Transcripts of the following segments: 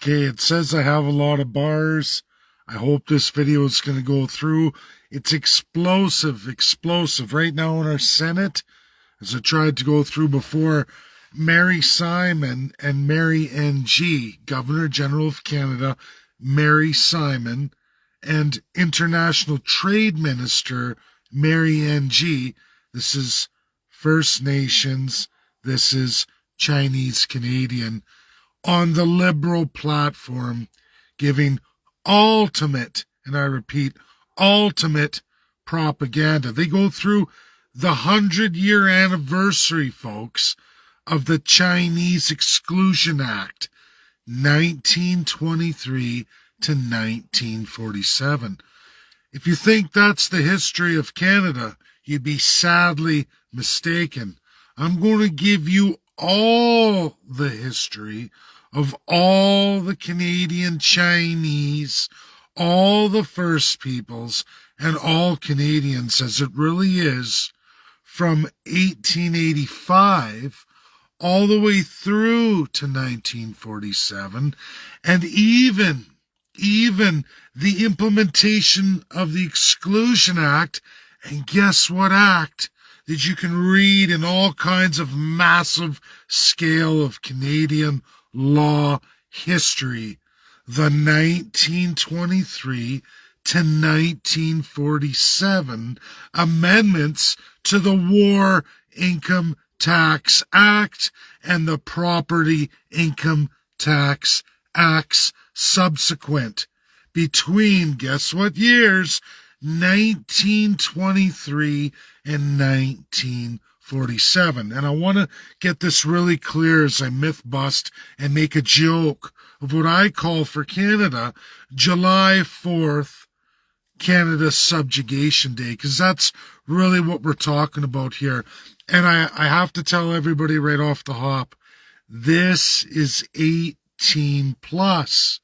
Okay, it says I have a lot of bars. I hope this video is going to go through. It's explosive. Right now in our Senate, as I tried to go through before, Mary Simon and Mary N.G., Governor General of Canada, Mary Simon, and International Trade Minister Mary N.G. This is First Nations. This is Chinese Canadian on the Liberal platform, giving ultimate, and I repeat, ultimate propaganda. They go through the 100-year anniversary, folks, of the Chinese Exclusion Act, 1923 to 1947. If you think that's the history of Canada, you'd be sadly mistaken. I'm going to give you all the history of all the Canadian Chinese, all the First Peoples, and all Canadians as it really is, from 1885 all the way through to 1947, and even the implementation of the Exclusion Act. And guess what act that you can read in all kinds of massive scale of Canadian law history? The 1923 to 1947 amendments to the War Income Tax Act and the Property Income Tax Acts subsequent between, guess what years, 1923 and 1947. And I want to get this really clear as I myth bust and make a joke of what I call for Canada July 4th, Canada Subjugation Day, because that's really what we're talking about here. And I have to tell everybody right off the hop, this is 18 plus.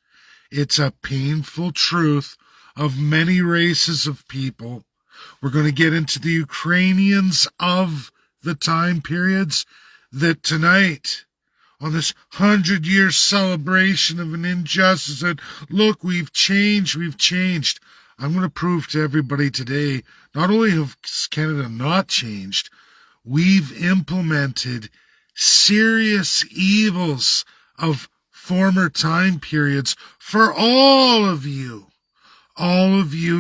It's a painful truth of many races of people. We're going to get into the Ukrainians of the time periods that tonight, on this 100-year celebration of an injustice, that, look, we've changed. I'm going to prove to everybody today, not only has Canada not changed, we've implemented serious evils of former time periods for all of you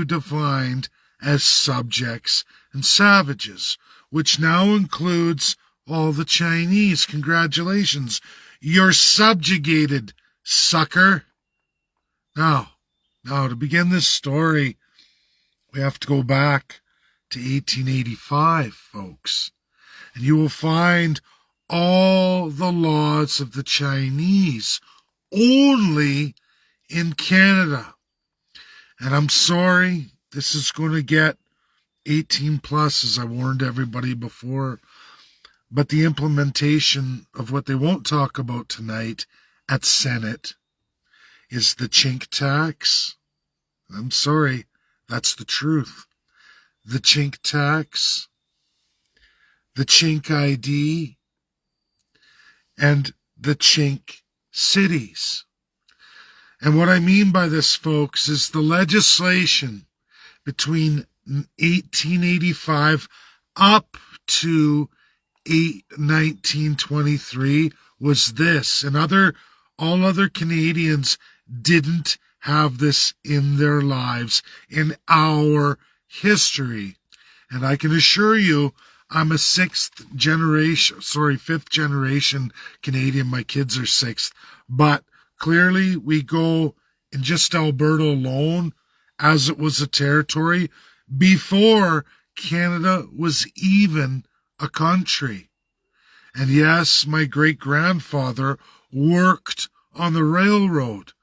defined as subjects and savages, which now includes all the Chinese. Congratulations. You're subjugated, sucker. Now, to begin this story, we have to go back to 1885, folks. And you will find all the laws of the Chinese only in Canada. And I'm sorry, this is going to get 18 plus, as I warned everybody before. But the implementation of what they won't talk about tonight at Senate is the chink tax. I'm sorry, that's the truth. The chink tax, the chink ID, and the chink cities. And what I mean by this, folks, is the legislation between 1885 up to 1923 was this, and all other Canadians didn't have this in their lives, in our history. And I can assure you, I'm a fifth generation Canadian. My kids are sixth. But clearly we go in just Alberta alone, as it was a territory, before Canada was even a country. And yes, my great-grandfather worked on the railroad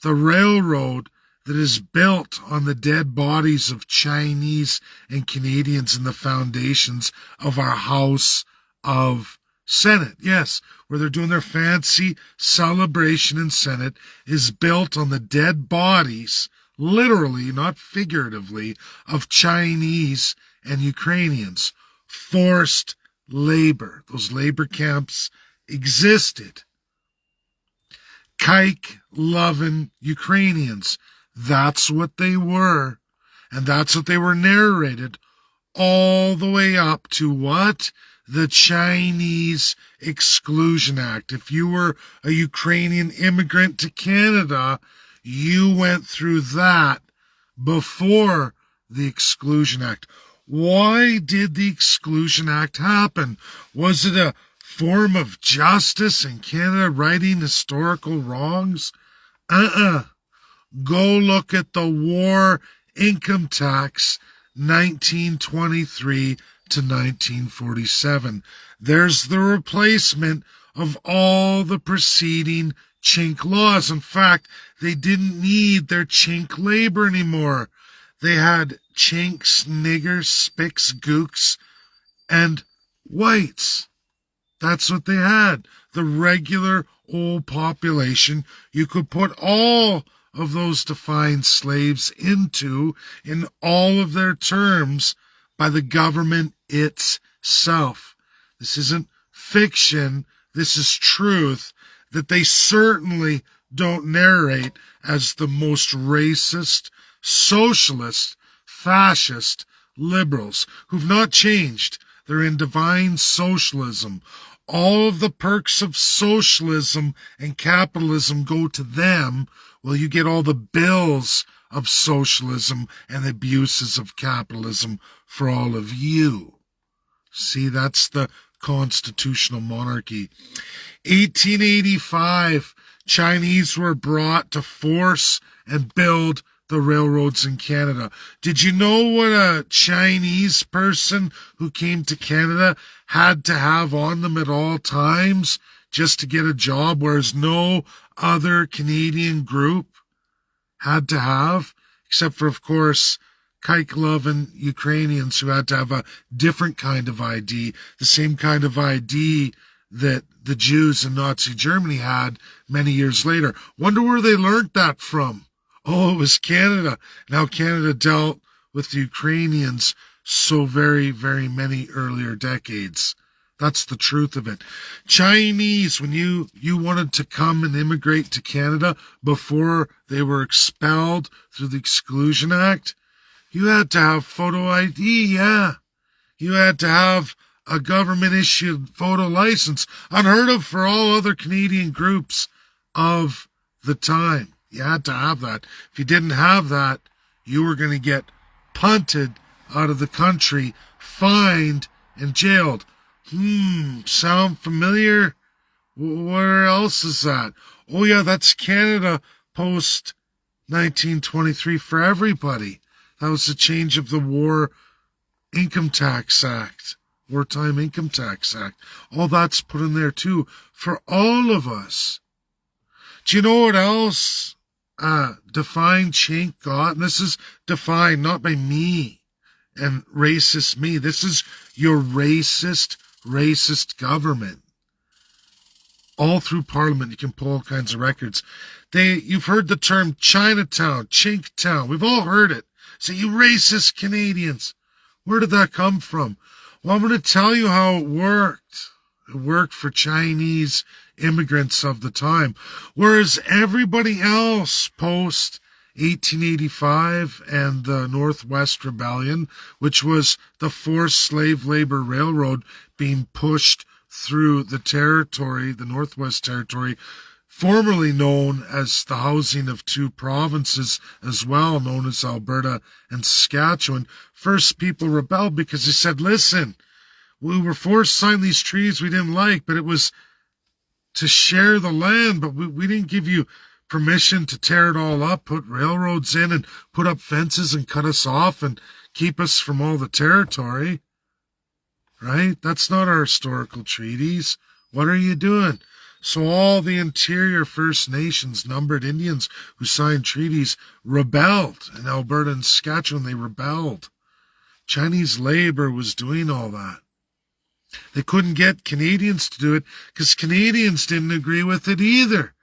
that is built on the dead bodies of Chinese and Canadians in the foundations of our House of Senate. Yes, where they're doing their fancy celebration in Senate is built on the dead bodies, literally, not figuratively, of Chinese and Ukrainians. Forced labor. Those labor camps existed. kike-loving Ukrainians. That's what they were. And that's what they were narrated all the way up to what? The Chinese Exclusion Act. If you were a Ukrainian immigrant to Canada, you went through that before the Exclusion Act. Why did the Exclusion Act happen? Was it a form of justice in Canada, righting historical wrongs? Go look at the War Income Tax 1923 to 1947. There's the replacement of all the preceding chink laws. In fact, they didn't need their chink labor anymore. They had chinks, niggers, spics, gooks, and whites. That's what they had. The regular old population. You could put all of those defined slaves into in all of their terms by the government itself. This isn't fiction. This is truth that they certainly don't narrate as the most racist, socialist, fascist liberals who've not changed. They're in divine socialism. All of the perks of socialism and capitalism go to them. Well, you get all the bills of socialism and the abuses of capitalism for all of you. See, that's the constitutional monarchy. 1885, Chinese were brought to force and build the railroads in Canada. Did you know what a Chinese person who came to Canada had to have on them at all times just to get a job, whereas no other Canadian group had to have, except for, of course, kike-loving Ukrainians who had to have a different kind of ID, the same kind of ID that the Jews in Nazi Germany had many years later. Wonder where they learned that from. Oh, it was Canada. And how Canada dealt with the Ukrainians so very, very many earlier decades. That's the truth of it. Chinese, when you wanted to come and immigrate to Canada before they were expelled through the Exclusion Act, you had to have photo ID, yeah. You had to have a government-issued photo license, unheard of for all other Canadian groups of the time. You had to have that. If you didn't have that, you were going to get punted out of the country, fined, and jailed. Sound familiar? Where else is that? Oh yeah, that's Canada post 1923 for everybody. That was the change of the War Income Tax Act, Wartime Income Tax Act. All that's put in there too for all of us. Do you know what else defined chink got? And this is defined not by me and racist me. This is your racist government. All through Parliament, you can pull all kinds of records. You've heard the term Chinatown, Chinktown. We've all heard it. So you racist Canadians. Where did that come from? Well, I'm going to tell you how it worked. It worked for Chinese immigrants of the time. Whereas everybody else post 1885 and the Northwest Rebellion, which was the forced slave labor railroad being pushed through the territory, the Northwest Territory, formerly known as the housing of two provinces as well, known as Alberta and Saskatchewan. First, people rebelled because they said, listen, we were forced to sign these treaties we didn't like, but it was to share the land, but we didn't give you permission to tear it all up, put railroads in and put up fences and cut us off and keep us from all the territory. Right? That's not our historical treaties. What are you doing? So all the interior First Nations numbered Indians who signed treaties rebelled. In Alberta and Saskatchewan, they rebelled. Chinese labor was doing all that. They couldn't get Canadians to do it because Canadians didn't agree with it either.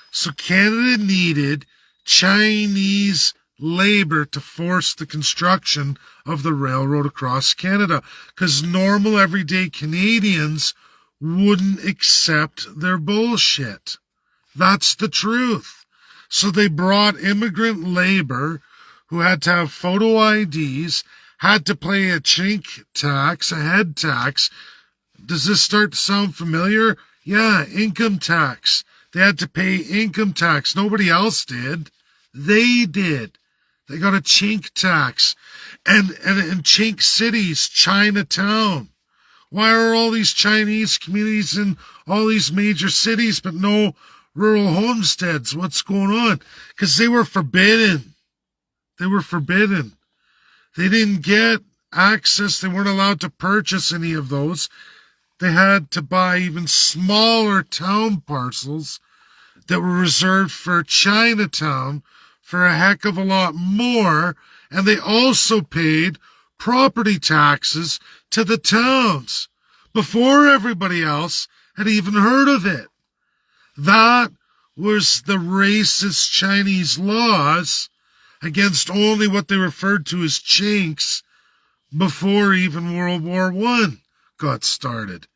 So Canada needed Chinese labor to force the construction of the railroad across Canada because normal everyday Canadians wouldn't accept their bullshit. That's the truth. So they brought immigrant labor who had to have photo IDs, had to pay a chink tax, a head tax. Does this start to sound familiar? Yeah, income tax. They had to pay income tax. Nobody else did. They did. They got a chink tax. And in chink cities, Chinatown. Why are all these Chinese communities in all these major cities but no rural homesteads? What's going on? Because they were forbidden. They were forbidden. They didn't get access. They weren't allowed to purchase any of those. They had to buy even smaller town parcels that were reserved for Chinatown for a heck of a lot more. And they also paid property taxes to the towns before everybody else had even heard of it. That was the racist Chinese laws against only what they referred to as chinks before even World War I got started.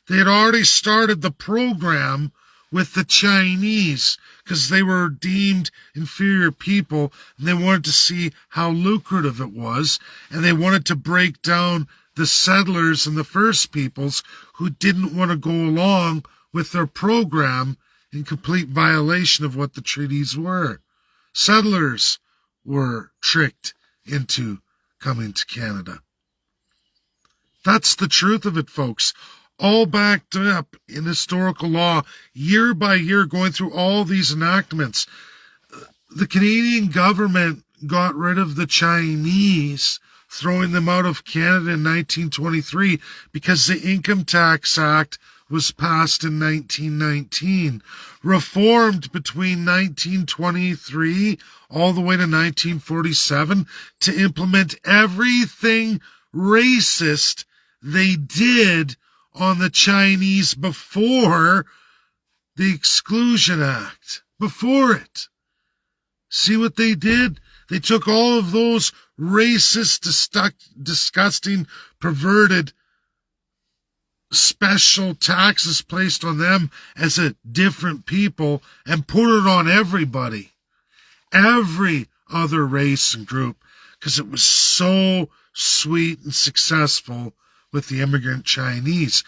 They had already started the program with the Chinese because they were deemed inferior people and they wanted to see how lucrative it was, and they wanted to break down the settlers and the First Peoples who didn't want to go along with their program in complete violation of what the treaties were. Settlers were tricked into coming to Canada. That's the truth of it, folks. All backed up in historical law, year by year, going through all these enactments. The Canadian government got rid of the Chinese, throwing them out of Canada in 1923 because the Income Tax Act was passed in 1919, reformed between 1923 all the way to 1947 to implement everything racist they did on the Chinese before the Exclusion Act, before it. See what they did? They took all of those racist, disgusting, perverted special taxes placed on them as a different people and put it on everybody, every other race and group, because it was so sweet and successful with the immigrant Chinese.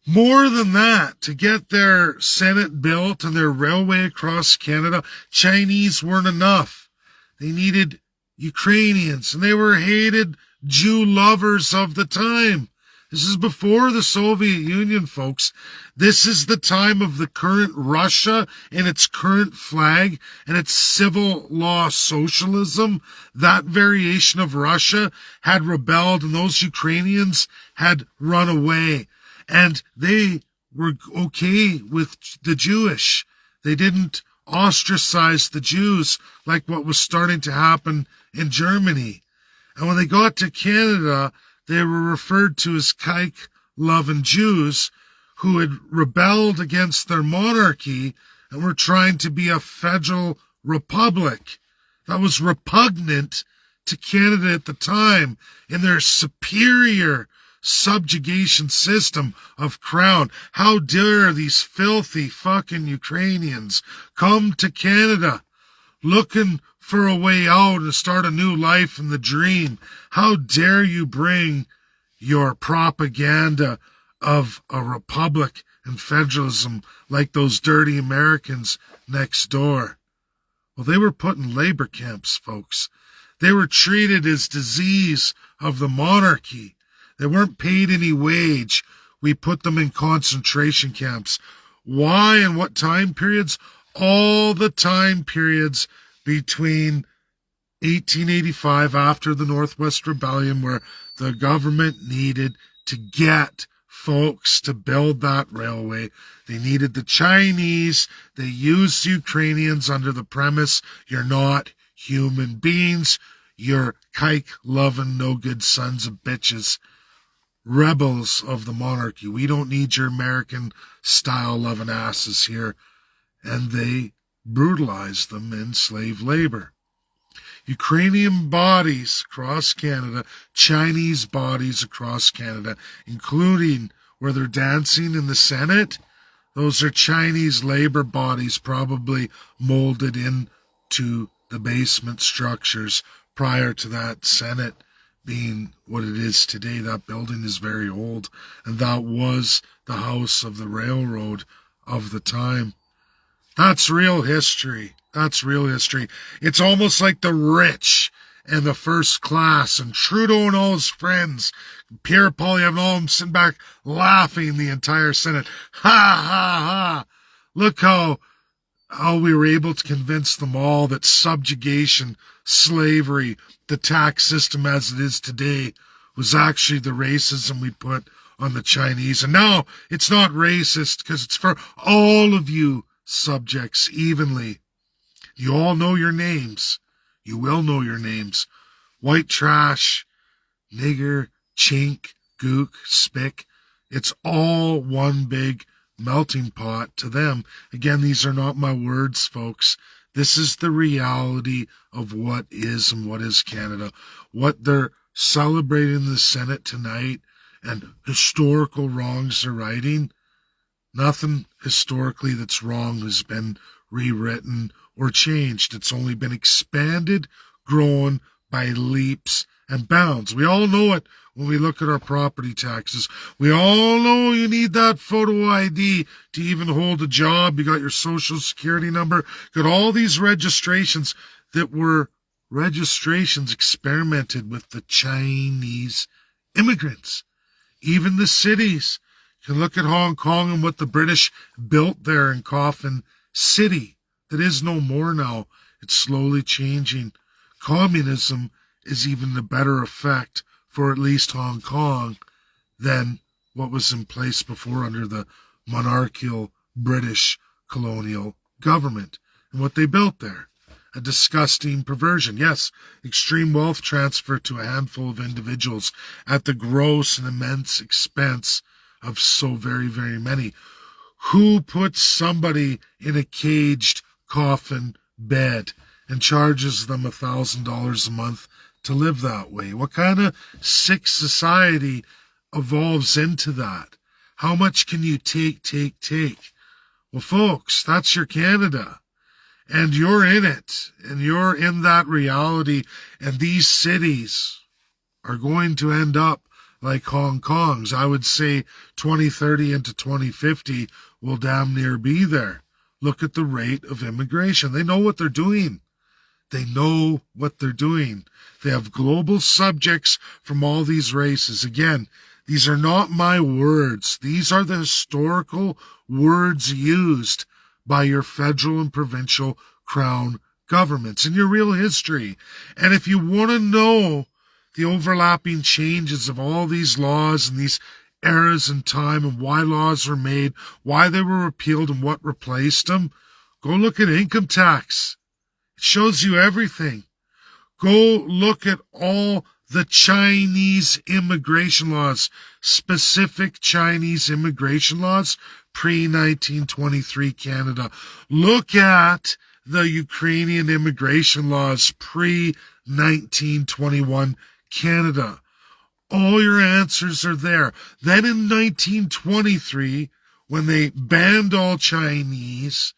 More than that, to get their Senate built and their railway across Canada, Chinese weren't enough. They needed Ukrainians, and they were hated Jew lovers of the time. This is before the Soviet Union, folks. This is the time of the current Russia and its current flag and its civil law socialism. That variation of Russia had rebelled, and those Ukrainians had run away. And they were okay with the Jewish. They didn't ostracize the Jews like what was starting to happen in Germany. And when they got to Canada, they were referred to as kike-loving Jews who had rebelled against their monarchy and were trying to be a federal republic. That was repugnant to Canada at the time in their superior subjugation system of crown. How dare these filthy fucking Ukrainians come to Canada looking for a way out and start a new life in the dream? How dare you bring your propaganda of a republic and federalism like those dirty Americans next door? Well, they were put in labor camps, folks. They were treated as disease of the monarchy. They weren't paid any wage. We put them in concentration camps. Why and what time periods? All the time periods between 1885, after the Northwest Rebellion, where the government needed to get folks to build that railway. They needed the Chinese. They used Ukrainians under the premise, you're not human beings. You're kike-loving, no-good sons of bitches. Rebels of the monarchy. We don't need your American-style loving asses here. And they brutalized them in slave labor. Ukrainian bodies across Canada, Chinese bodies across Canada, including where they're dancing in the Senate, Those are Chinese labor bodies probably molded into the basement structures prior to that Senate being what it is today. That building is very old, and that was the house of the railroad of the time. That's real history. That's real history. It's almost like the rich and the first class and Trudeau and all his friends, Pierre Poilievre and all of them sitting back laughing the entire Senate. Ha ha ha. Look how we were able to convince them all that subjugation, slavery, the tax system as it is today was actually the racism we put on the Chinese. And now it's not racist because it's for all of you subjects evenly. You all know your names. You will know your names. White trash, nigger, chink, gook, spick. It's all one big melting pot to them. Again, these are not my words, folks. This is the reality of what is and what is Canada. What they're celebrating in the Senate tonight and historical wrongs they're righting. Nothing historically that's wrong has been rewritten or changed. It's only been expanded, grown by leaps and bounds. We all know it when we look at our property taxes. We all know you need that photo ID to even hold a job. You got your social security number. Got all these registrations that were registrations experimented with the Chinese immigrants. Even the cities. You can look at Hong Kong and what the British built there in Coffin City. That is no more now. It's slowly changing. Communism is even the better effect for at least Hong Kong than what was in place before under the monarchical British colonial government and what they built there. A disgusting perversion. Yes, extreme wealth transfer to a handful of individuals at the gross and immense expense of so very, very many. Who puts somebody in a caged coffin bed and charges them $1,000 a month to live that way? What kind of sick society evolves into that? How much can you take? Well, folks, that's your Canada. And you're in it. And you're in that reality. And these cities are going to end up like Hong Kong's. I would say 2030 into 2050 will damn near be there. Look at the rate of immigration. They know what they're doing. They know what they're doing. They have global subjects from all these races. Again, these are not my words. These are the historical words used by your federal and provincial crown governments in your real history. And if you want to know the overlapping changes of all these laws and these eras in time and why laws were made, why they were repealed and what replaced them, go look at income tax. It shows you everything. Go look at all the Chinese immigration laws, specific Chinese immigration laws, pre-1923 Canada. Look at the Ukrainian immigration laws, pre-1921 Canada. All your answers are there. Then in 1923, when they banned all Chinese,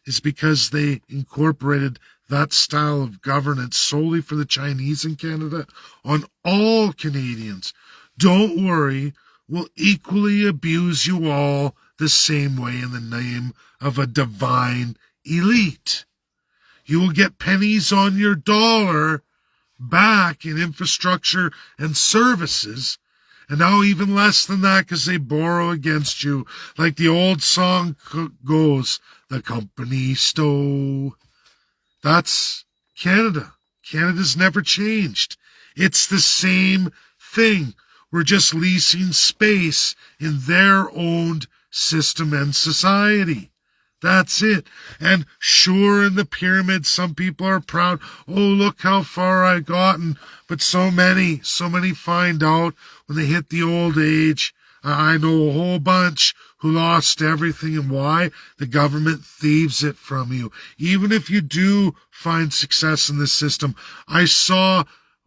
is because they incorporated that style of governance solely for the Chinese in Canada on all Canadians. Don't worry, we'll equally abuse you all the same way in the name of a divine elite. You will get pennies on your dollar back in infrastructure and services, and now even less than that because they borrow against you. Like the old song goes, the company stole. That's Canada. Canada's never changed. It's the same thing. We're just leasing space in their owned system and society. That's it. And sure, in the pyramid, some people are proud. Oh, look how far I've gotten. But so many find out when they hit the old age. I know a whole bunch who lost everything, and why? The government thieves it from you. Even if you do find success in this system, I saw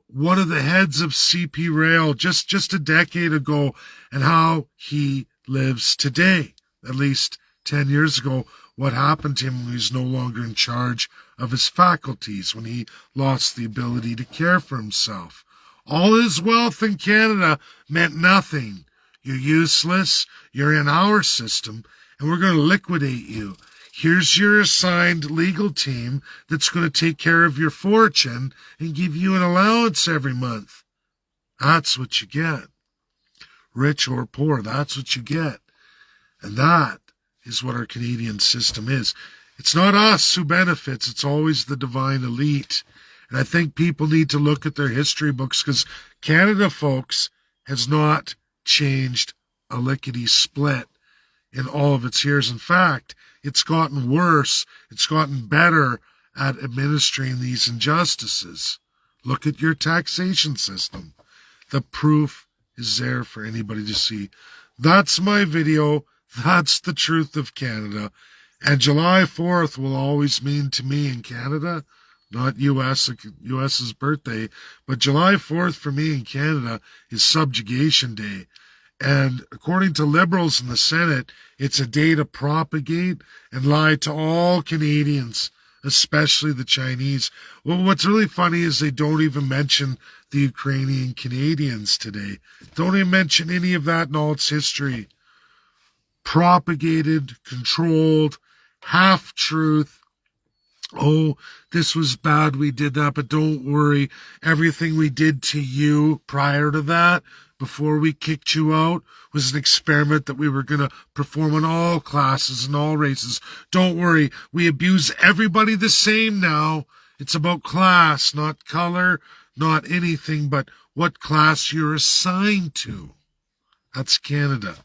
one of the heads of CP Rail just a decade ago and how he lives today, at least 10 years ago what happened to him when he was no longer in charge of his faculties, when he lost the ability to care for himself. All his wealth in Canada meant nothing. You're useless, you're in our system, and we're going to liquidate you. Here's your assigned legal team that's going to take care of your fortune and give you an allowance every month. That's what you get. Rich or poor, that's what you get. And that is what our Canadian system is. It's not us who benefits, it's always the divine elite. And I think people need to look at their history books, because Canada, folks, has not changed a lickety-split in all of its years. In fact, it's gotten worse. It's gotten better at administering these injustices. Look at your taxation system. The proof is there for anybody to see. That's my video. That's the truth of Canada. And July 4th will always mean to me in Canada, not US's birthday, but July 4th for me in Canada is Subjugation Day. And according to Liberals in the Senate, it's a day to propagate and lie to all Canadians, especially the Chinese. Well, what's really funny is they don't even mention the Ukrainian Canadians today. Don't even mention any of that in all its history. Propagated, controlled, half-truth. Oh, this was bad, we did that, but don't worry. Everything we did to you prior to that, before we kicked you out, was an experiment that we were going to perform on all classes and all races. Don't worry, we abuse everybody the same now. It's about class, not color, not anything but what class you're assigned to. That's Canada.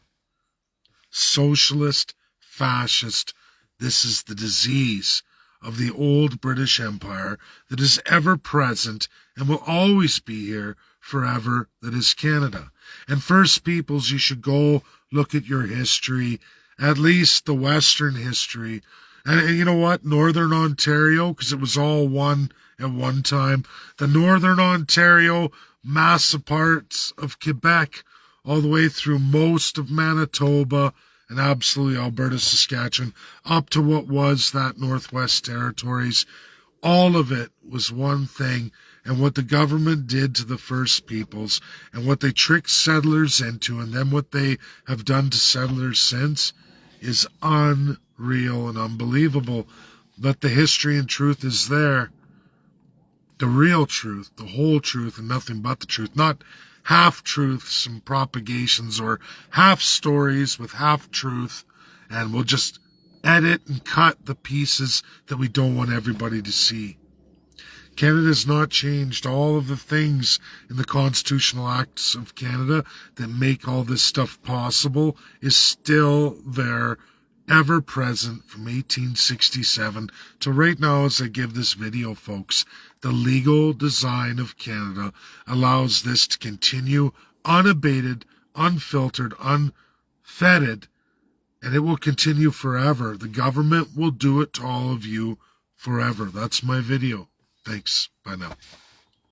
Socialist, fascist, this is the disease of the old British Empire that is ever present and will always be here forever, that is Canada. And First Peoples, you should go look at your history, at least the Western history. And you know what? Northern Ontario, because it was all one at one time. The Northern Ontario, massive parts of Quebec, all the way through most of Manitoba, and absolutely Alberta, Saskatchewan, up to what was that Northwest Territories. All of it was one thing, and what the government did to the First Peoples, and what they tricked settlers into, and then what they have done to settlers since, is unreal and unbelievable. But the history and truth is there. The real truth, the whole truth, and nothing but the truth. Not half-truths and propagations, or half-stories with half-truth, and we'll just edit and cut the pieces that we don't want everybody to see. Canada's not changed. All of the things in the constitutional acts of Canada that make all this stuff possible is still there, ever present from 1867 to right now as I give this video, folks. The legal design of Canada allows this to continue unabated, unfiltered, unfettered, and it will continue forever. The government will do it to all of you forever. That's my video. Thanks. Bye now.